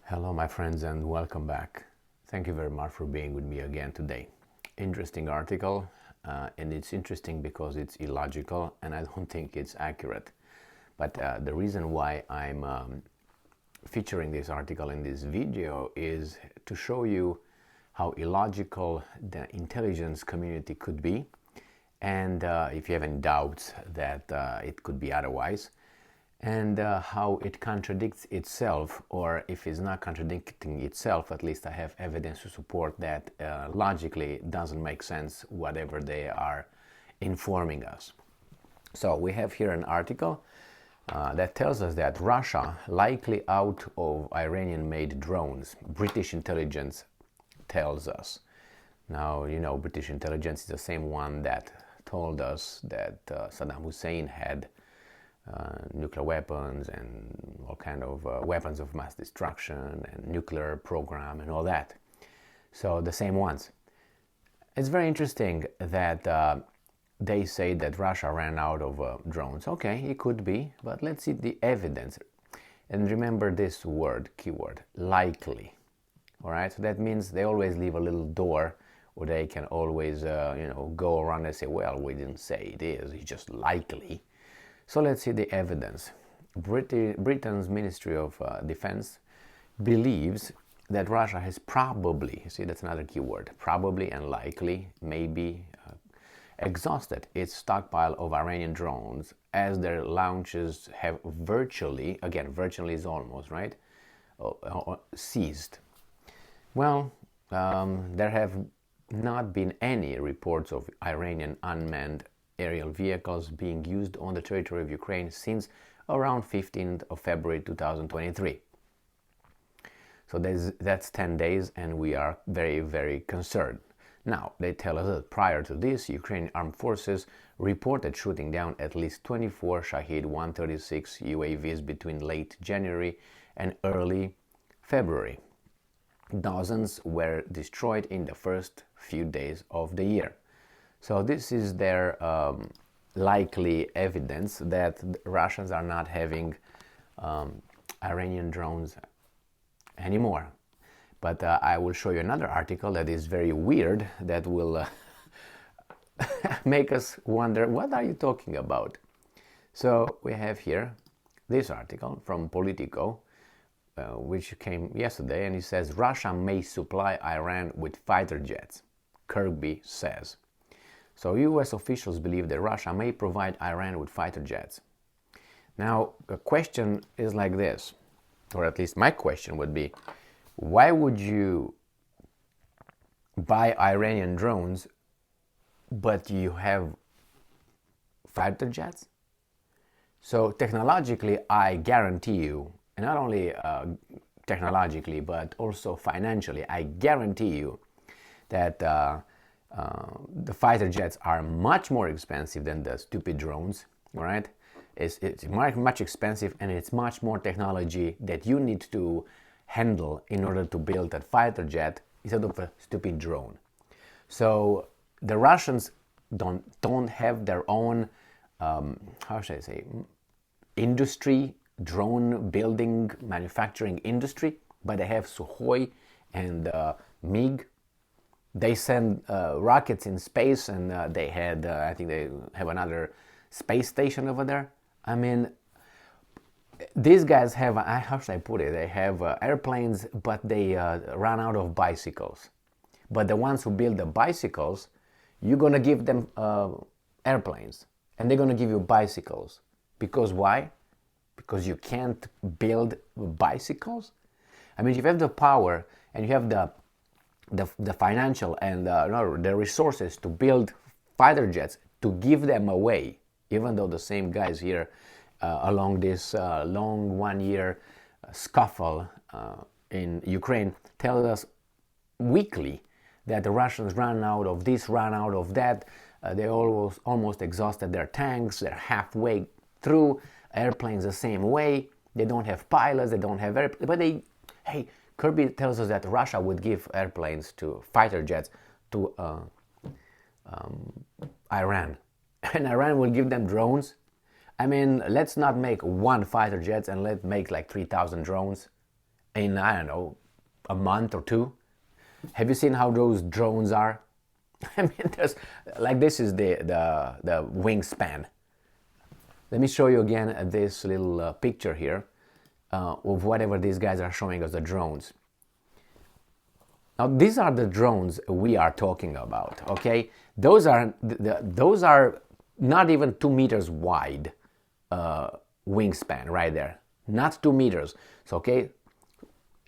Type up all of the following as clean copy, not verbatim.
Hello, my friends, and welcome back. Thank you very much for being with me again today. Interesting article, and it's interesting because it's illogical and I don't think it's accurate. But the reason why I'm featuring this article in this video is to show you how illogical the intelligence community could be, and if you have any doubts that it could be otherwise, and how it contradicts itself, or if it's not contradicting itself, at least I have evidence to support that logically it doesn't make sense whatever they are informing us. So we have here an article that tells us that Russia likely out of Iranian-made drones, British intelligence tells us. Now, you know, British intelligence is the same one that told us that Saddam Hussein had nuclear weapons and all kind of weapons of mass destruction and nuclear program and all that. So the same ones. It's very interesting that they say that Russia ran out of drones. Okay, it could be, but let's see the evidence. And remember this word, keyword, likely. All right, so that means they always leave a little door where they can always, go around and say, well, we didn't say it is, it's just likely. So let's see the evidence. Britain's Ministry of Defense believes that Russia has probably, see that's another keyword, probably and likely, maybe, exhausted its stockpile of Iranian drones as their launches have virtually, again, virtually is almost, right, ceased. Well, there have not been any reports of Iranian unmanned aerial vehicles being used on the territory of Ukraine since around 15th of February 2023. So that's 10 days and we are very, very concerned. Now, they tell us that prior to this, Ukrainian armed forces reported shooting down at least 24 Shahed 136 UAVs between late January and early February. Dozens were destroyed in the first few days of the year. So this is their likely evidence that the Russians are not having Iranian drones anymore. But I will show you another article that is very weird that will make us wonder, what are you talking about? So we have here this article from Politico, which came yesterday, and it says, Russia may supply Iran with fighter jets, Kirby says. So US officials believe that Russia may provide Iran with fighter jets. Now, the question is like this, or at least my question would be, why would you buy Iranian drones, but you have fighter jets? So technologically, I guarantee you, and not only technologically, but also financially, I guarantee you that the fighter jets are much more expensive than the stupid drones, all right? It's much expensive, and it's much more technology that you need to handle in order to build that fighter jet instead of a stupid drone. So the Russians don't have their own, how should I say, industry, drone building, manufacturing industry, but they have Sukhoi and MiG. They send rockets in space, and they had, I think they have another space station over there. I mean, these guys have, how should I put it, they have airplanes, but they run out of bicycles. But the ones who build the bicycles, you're going to give them airplanes, and they're going to give you bicycles. Because why? Because you can't build bicycles? I mean, if you have the power and you have the financial and the resources to build fighter jets, to give them away, even though the same guys here along this long 1 year scuffle in Ukraine tell us weekly that the Russians ran out of this, ran out of that, they almost exhausted their tanks, they're halfway through, airplanes the same way, they don't have pilots, they don't have airplanes, but hey, Kirby tells us that Russia would give airplanes to fighter jets to Iran, and Iran will give them drones. I mean, let's not make one fighter jet and let's make like 3,000 drones. in, I don't know, a month or two. Have you seen how those drones are? I mean, this is the wingspan. Let me show you again this little picture here of whatever these guys are showing us, the drones. Now, these are the drones we are talking about, okay? Those are not even 2 meters wide wingspan right there. Not 2 meters, so, okay?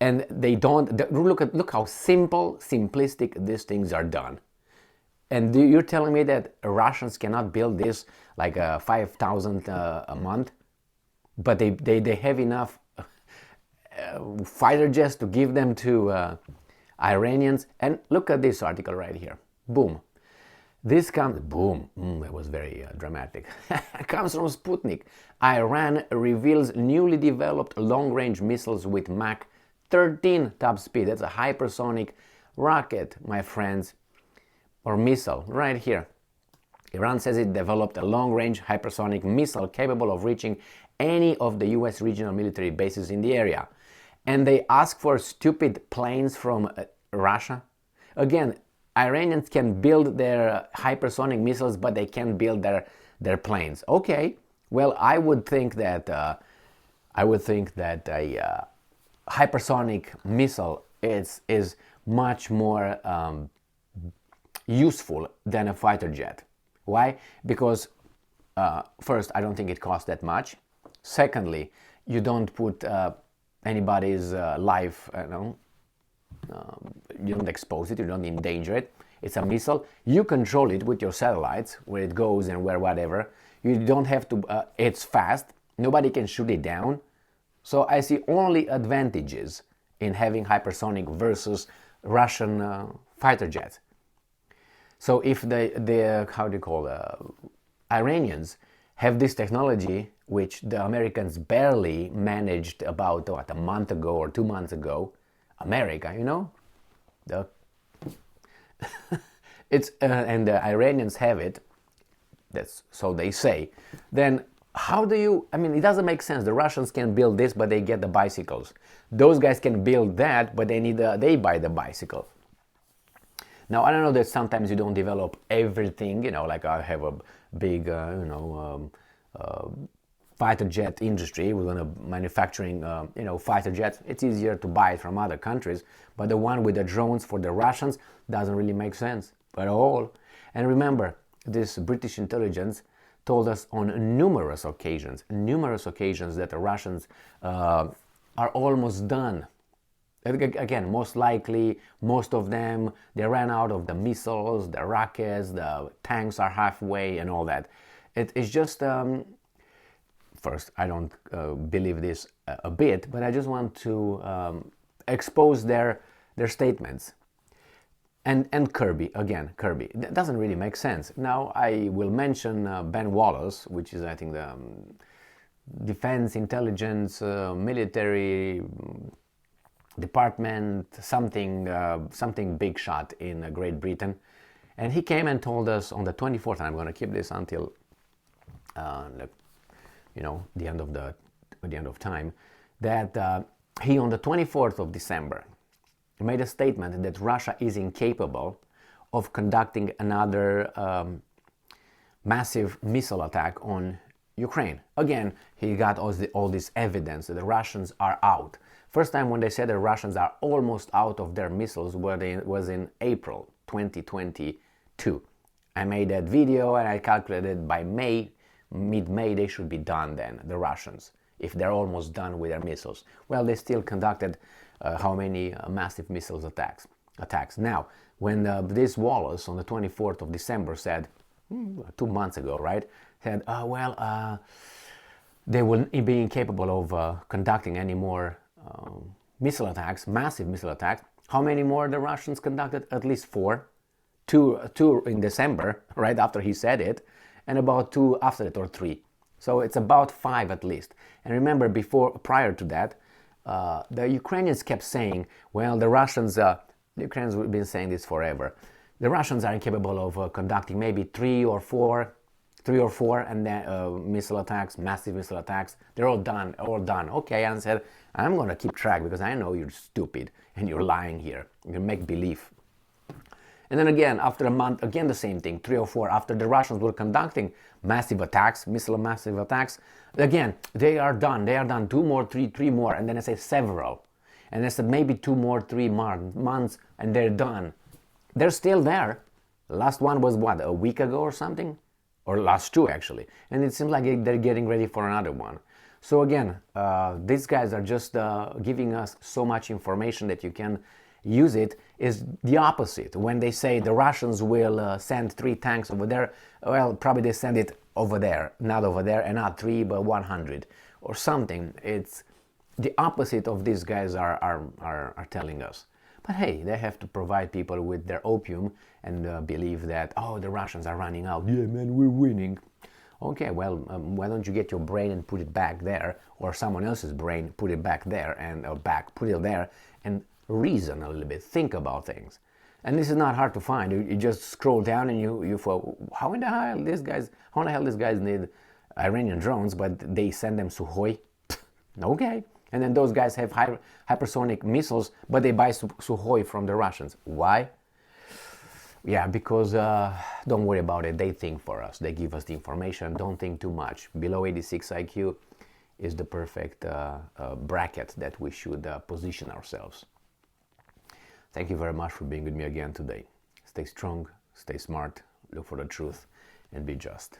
And they don't, look how simplistic these things are done. And you're telling me that Russians cannot build this like 5,000 a month, but they have enough fighter jets to give them to Iranians? And look at this article right here. Boom. This comes, boom, it was very dramatic. Comes from Sputnik. Iran reveals newly developed long-range missiles with Mach 13 top speed. That's a hypersonic rocket, my friends. Or missile, right here. Iran says it developed a long-range hypersonic missile capable of reaching any of the US regional military bases in the area. And they ask for stupid planes from Russia. Again, Iranians can build their hypersonic missiles, but they can't build their planes. Okay, well, I would think that a hypersonic missile is much more useful than a fighter jet. Why? Because first, I don't think it costs that much. Secondly, you don't put anybody's life, you don't expose it, you don't endanger it. It's a missile. You control it with your satellites, where it goes and where whatever. You don't have to, it's fast. Nobody can shoot it down. So I see only advantages in having hypersonic versus Russian fighter jets. So if the how do you call Iranians have this technology, which the Americans barely managed about a month ago or 2 months ago, America, it's and the Iranians have it. That's so they say. Then how do you? I mean, it doesn't make sense. The Russians can build this, but they get the bicycles. Those guys can build that, but they buy the bicycle. Now, I don't know that sometimes you don't develop everything, like I have a big, fighter jet industry. We're going to manufacturing, fighter jets. It's easier to buy it from other countries, but the one with the drones for the Russians doesn't really make sense at all. And remember, this British intelligence told us on numerous occasions that the Russians are almost done. Again, most likely, most of them, they ran out of the missiles, the rockets, the tanks are halfway and all that. It's just, first, I don't believe this a bit, but I just want to expose their statements. And Kirby, that doesn't really make sense. Now, I will mention Ben Wallace, which is, I think, the Defense Intelligence Military Department, something big shot in Great Britain, and he came and told us on the 24th, and I'm going to keep this until the end of time, that he on the 24th of December made a statement that Russia is incapable of conducting another massive missile attack on Ukraine. Again, he got all this evidence that the Russians are out. First time when they said the Russians are almost out of their missiles was in April 2022. I made that video and I calculated by mid-May they should be done then, the Russians, if they're almost done with their missiles. Well, they still conducted how many massive missiles attacks. Now, when this Wallace on the 24th of December said, 2 months ago, right, said, they will be incapable of conducting any more missile attacks, massive missile attacks. How many more the Russians conducted? At least 4. Two in December, right after he said it, and about 2 after it, or 3. So it's about 5 at least. And remember, prior to that, the Ukrainians kept saying, well, the Ukrainians have been saying this forever. The Russians are incapable of conducting maybe 3 or 4 3 or 4, and then missile attacks, massive missile attacks. They're all done, Okay, and said, I'm gonna keep track because I know you're stupid and you're lying here. You make believe. And then again, after a month, again the same thing, 3 or 4, after the Russians were conducting massive attacks, massive attacks, again, they are done, 2 more, 3 more, and then I say several. And I said maybe 2 more, 3 months, and they're done. They're still there. The last one was what, a week ago or something? Or last 2 actually. And it seems like they're getting ready for another one. So again, these guys are just giving us so much information that you can use it. Is the opposite. When they say the Russians will send 3 tanks over there, well, probably they send it over there, not over there, and not 3, but 100 or something. It's the opposite of these guys are telling us. But hey, they have to provide people with their opium and believe that, oh, the Russians are running out. Yeah, man, we're winning. Okay, well, why don't you get your brain and put it back there, or someone else's brain, put it back there, and put it there, and reason a little bit, think about things. And this is not hard to find. You just scroll down and you fall, how in the hell these guys need Iranian drones, but they send them Sukhoi? Okay. And then those guys have hypersonic missiles, but they buy Sukhoi from the Russians. Why? Yeah, because don't worry about it. They think for us. They give us the information. Don't think too much. Below 86 IQ is the perfect bracket that we should position ourselves. Thank you very much for being with me again today. Stay strong, stay smart, look for the truth, and be just.